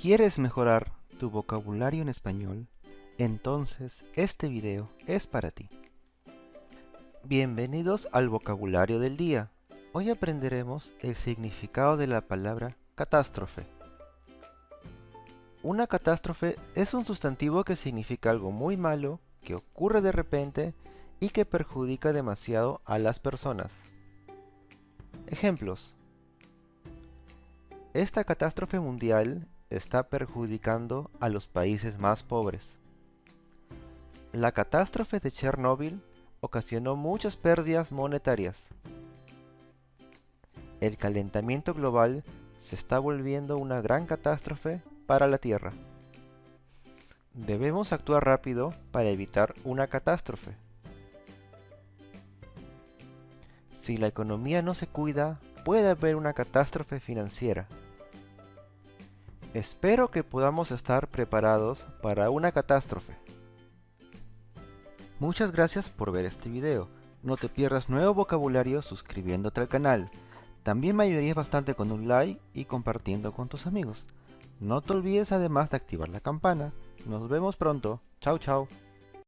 ¿Quieres mejorar tu vocabulario en español? Entonces este video es para ti. Bienvenidos al vocabulario del día. Hoy aprenderemos el significado de la palabra catástrofe. Una catástrofe es un sustantivo que significa algo muy malo, que ocurre de repente y que perjudica demasiado a las personas. Ejemplos. Esta catástrofe mundial está perjudicando a los países más pobres. La catástrofe de Chernóbil ocasionó muchas pérdidas monetarias. El calentamiento global se está volviendo una gran catástrofe para la Tierra. Debemos actuar rápido para evitar una catástrofe. Si la economía no se cuida, puede haber una catástrofe financiera. Espero que podamos estar preparados para una catástrofe. Muchas gracias por ver este video. No te pierdas nuevo vocabulario suscribiéndote al canal. También me ayudarías bastante con un like y compartiendo con tus amigos. No te olvides además de activar la campana. Nos vemos pronto. Chao, chao.